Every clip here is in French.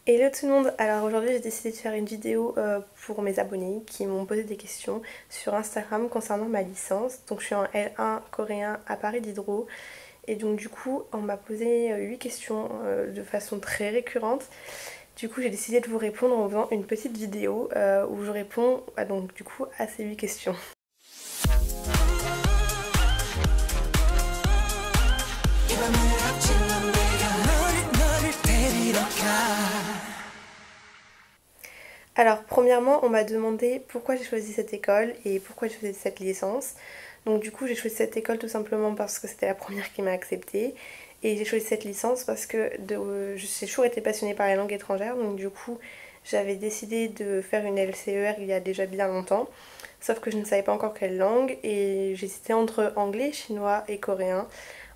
Hello tout le monde, alors aujourd'hui j'ai décidé de faire une vidéo pour mes abonnés qui m'ont posé des questions sur Instagram concernant ma licence. Donc je suis en L1 coréen à Paris Diderot et donc du coup on m'a posé 8 questions de façon très récurrente. Du coup j'ai décidé de vous répondre en faisant une petite vidéo où je réponds donc du coup à ces 8 questions. Alors premièrement on m'a demandé pourquoi j'ai choisi cette école et pourquoi j'ai choisi cette licence. Donc du coup j'ai choisi cette école tout simplement parce que c'était la première qui m'a acceptée. Et j'ai choisi cette licence parce que j'ai toujours été passionnée par les langues étrangères. Donc du coup j'avais décidé de faire une LCER il y a déjà bien longtemps. Sauf que je ne savais pas encore quelle langue et j'hésitais entre anglais, chinois et coréen.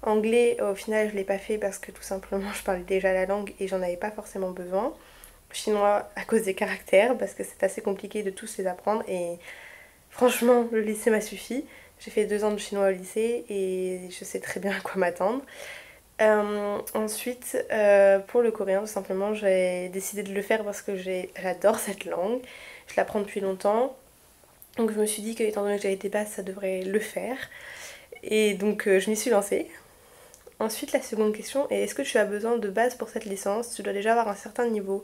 Anglais au final je ne l'ai pas fait parce que tout simplement je parlais déjà la langue et j'en avais pas forcément besoin. Chinois à cause des caractères parce que c'est assez compliqué de tous les apprendre et franchement le lycée m'a suffi. J'ai fait 2 ans de chinois au lycée et je sais très bien à quoi m'attendre. Ensuite pour le coréen tout simplement j'ai décidé de le faire parce que j'adore cette langue. Je l'apprends depuis longtemps. Donc je me suis dit que étant donné que j'avais des bases ça devrait le faire. Et donc je m'y suis lancée. Ensuite, la seconde question est est-ce que tu as besoin de base pour cette licence? Tu dois déjà avoir un certain niveau.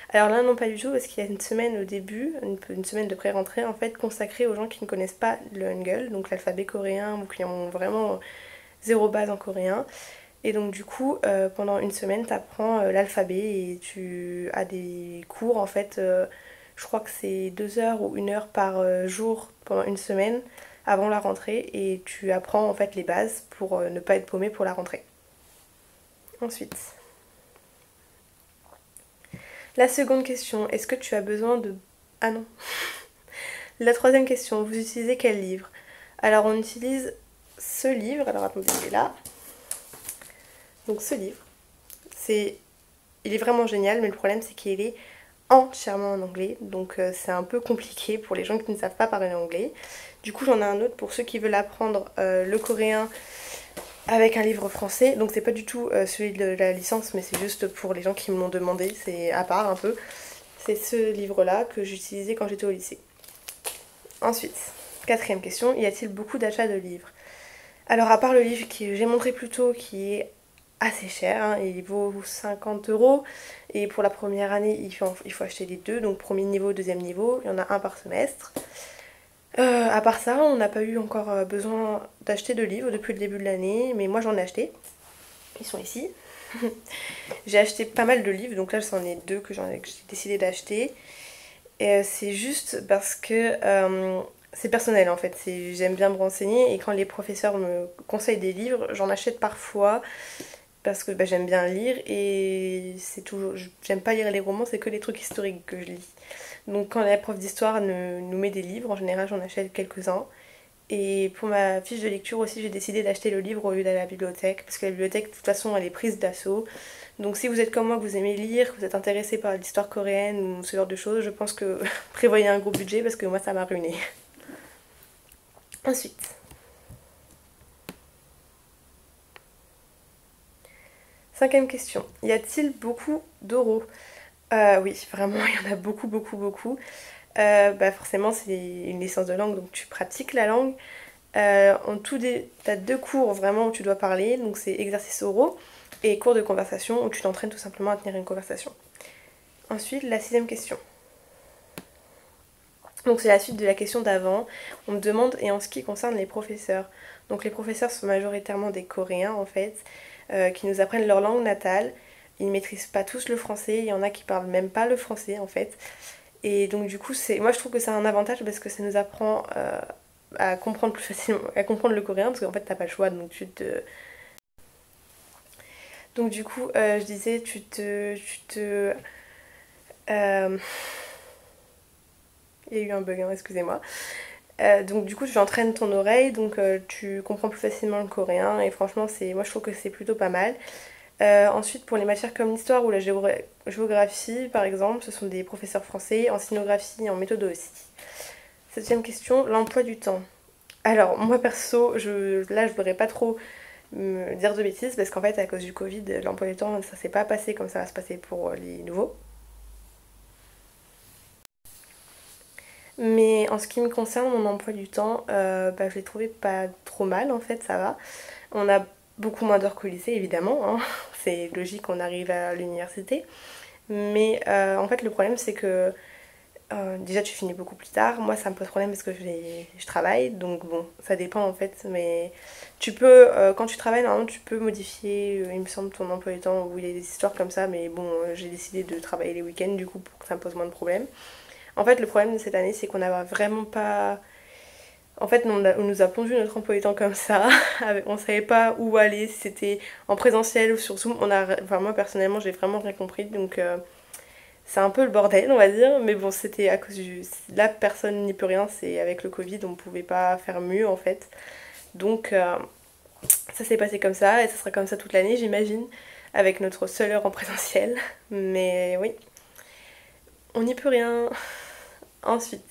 Alors là, non, pas du tout, parce qu'il y a une semaine au début, une semaine de pré-rentrée, en fait, consacrée aux gens qui ne connaissent pas le Hangul, donc l'alphabet coréen, ou qui ont vraiment zéro base en coréen. Et donc, du coup, pendant une semaine, tu apprends l'alphabet et tu as des cours, en fait, je crois que c'est 2 heures ou 1 heure par jour pendant une semaine avant la rentrée et tu apprends en fait les bases pour ne pas être paumé pour la rentrée. Ensuite, la seconde question, est-ce que tu as besoin de... Ah non. La troisième question, vous utilisez quel livre? Alors on utilise ce livre, alors attendez, il est là. Donc ce livre, il est vraiment génial, mais le problème c'est qu'il est entièrement en anglais, donc c'est un peu compliqué pour les gens qui ne savent pas parler anglais. Du coup j'en ai un autre pour ceux qui veulent apprendre le coréen avec un livre français, donc c'est pas du tout celui de la licence, mais c'est juste pour les gens qui me l'ont demandé, c'est à part un peu. C'est ce livre-là que j'utilisais quand j'étais au lycée. Ensuite, quatrième question, y a-t-il beaucoup d'achats de livres? Alors à part le livre que j'ai montré plus tôt, qui est assez cher, hein, il vaut 50 € et pour la première année il faut acheter les deux, donc premier niveau, deuxième niveau, il y en a un par semestre. À part ça, on n'a pas eu encore besoin d'acheter de livres depuis le début de l'année, mais moi j'en ai acheté. Ils sont ici. J'ai acheté pas mal de livres, donc là c'en est 2 que j'ai décidé d'acheter. Et c'est juste parce que c'est personnel en fait, j'aime bien me renseigner et quand les professeurs me conseillent des livres, j'en achète parfois parce que j'aime bien lire et c'est toujours... J'aime pas lire les romans, c'est que les trucs historiques que je lis. Donc quand la prof d'histoire nous met des livres, en général j'en achète quelques-uns. Et pour ma fiche de lecture aussi, j'ai décidé d'acheter le livre au lieu d'aller à la bibliothèque, parce que la bibliothèque, de toute façon, elle est prise d'assaut. Donc si vous êtes comme moi, que vous aimez lire, que vous êtes intéressé par l'histoire coréenne ou ce genre de choses, je pense que prévoyez un gros budget, parce que moi, ça m'a ruiné. Ensuite, cinquième question. Y a-t-il beaucoup d'euros? Oui, vraiment, il y en a beaucoup, beaucoup, beaucoup. Forcément, c'est une licence de langue, donc tu pratiques la langue. En tout, t'as 2 cours vraiment où tu dois parler, donc c'est exercices oraux et cours de conversation où tu t'entraînes tout simplement à tenir une conversation. Ensuite, la sixième question. Donc c'est la suite de la question d'avant. On me demande, et en ce qui concerne les professeurs. Donc les professeurs sont majoritairement des Coréens en fait, qui nous apprennent leur langue natale. Ils ne maîtrisent pas tous le français, il y en a qui parlent même pas le français en fait. Et donc du coup, moi je trouve que c'est un avantage parce que ça nous apprend à comprendre plus facilement, à comprendre le coréen parce qu'en fait t'as pas le choix donc du coup je disais il y a eu un bug hein, excusez-moi. Donc du coup tu entraînes ton oreille donc tu comprends plus facilement le coréen et franchement moi je trouve que c'est plutôt pas mal. Ensuite pour les matières comme l'histoire ou la géographie par exemple ce sont des professeurs français en scénographie et en méthode aussi. Septième question, l'emploi du temps. Alors moi perso, là je voudrais pas trop me dire de bêtises parce qu'en fait à cause du Covid, l'emploi du temps ça s'est pas passé comme ça va se passer pour les nouveaux. Mais en ce qui me concerne, mon emploi du temps, bah, je l'ai trouvé pas trop mal en fait, ça va. On a beaucoup moins d'heures qu'au lycée évidemment, hein. C'est logique, on arrive à l'université. Mais en fait le problème c'est que déjà tu finis beaucoup plus tard. Moi ça me pose problème parce que je travaille, donc bon, ça dépend en fait. Mais tu peux, quand tu travailles, normalement tu peux modifier, il me semble, ton emploi du temps, où il y a des histoires comme ça. Mais bon, j'ai décidé de travailler les week-ends du coup pour que ça me pose moins de problèmes. En fait le problème de cette année c'est qu'on n'a vraiment pas... En fait, on nous a pondu notre emploi du temps comme ça. On savait pas où aller, si c'était en présentiel ou sur Zoom. Enfin, moi personnellement, j'ai vraiment rien compris. Donc, c'est un peu le bordel, on va dire. Mais bon, c'était à cause du. Là, personne n'y peut rien. C'est avec le Covid, on pouvait pas faire mieux en fait. Donc, ça s'est passé comme ça. Et ça sera comme ça toute l'année, j'imagine. Avec notre seule heure en présentiel. Mais oui, on n'y peut rien. Ensuite.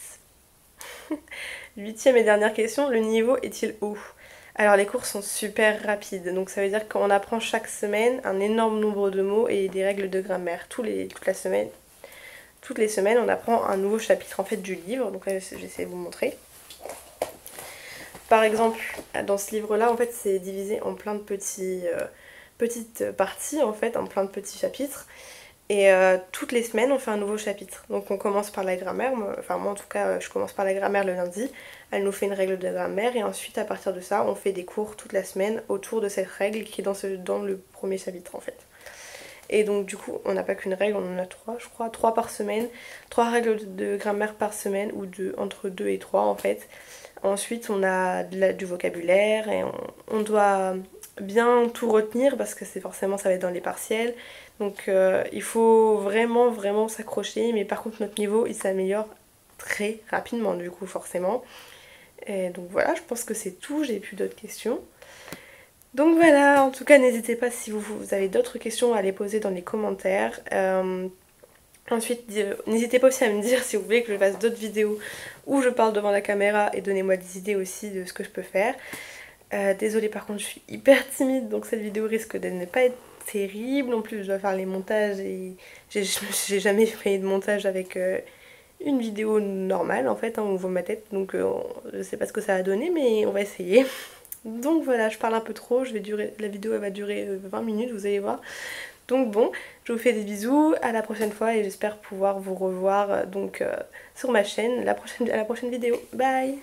Huitième et dernière question, le niveau est-il haut? Alors les cours sont super rapides, donc ça veut dire qu'on apprend chaque semaine un énorme nombre de mots et des règles de grammaire. Toutes les semaines, on apprend un nouveau chapitre en fait du livre, donc là j'essaie de vous montrer. Par exemple, dans ce livre-là, en fait, c'est divisé en plein de petites parties, en fait, en plein de petits chapitres. Et toutes les semaines, on fait un nouveau chapitre. Donc on commence par la grammaire, enfin moi en tout cas, je commence par la grammaire le lundi. Elle nous fait une règle de grammaire et ensuite à partir de ça, on fait des cours toute la semaine autour de cette règle qui est dans le premier chapitre en fait. Et donc du coup, on n'a pas qu'une règle, on en a trois, je crois, trois par semaine. Trois règles de grammaire par semaine, ou entre deux et trois en fait. Ensuite, on a du vocabulaire et on doit bien tout retenir parce que c'est forcément ça va être dans les partiels. Donc il faut vraiment vraiment s'accrocher, mais par contre notre niveau il s'améliore très rapidement du coup forcément. Et donc voilà, je pense que c'est tout, j'ai plus d'autres questions. Donc voilà, en tout cas n'hésitez pas si vous avez d'autres questions à les poser dans les commentaires. Ensuite, n'hésitez pas aussi à me dire si vous voulez que je fasse d'autres vidéos où je parle devant la caméra et donnez-moi des idées aussi de ce que je peux faire. Désolée par contre, je suis hyper timide donc cette vidéo risque de ne pas être terrible. En plus, je dois faire les montages et j'ai jamais fait de montage avec une vidéo normale en fait, hein, on voit ma tête donc je sais pas ce que ça va donner mais on va essayer. Donc voilà, je parle un peu trop, la vidéo elle va durer 20 minutes, vous allez voir. Donc bon, je vous fais des bisous, à la prochaine fois et j'espère pouvoir vous revoir sur ma chaîne à la prochaine vidéo. Bye!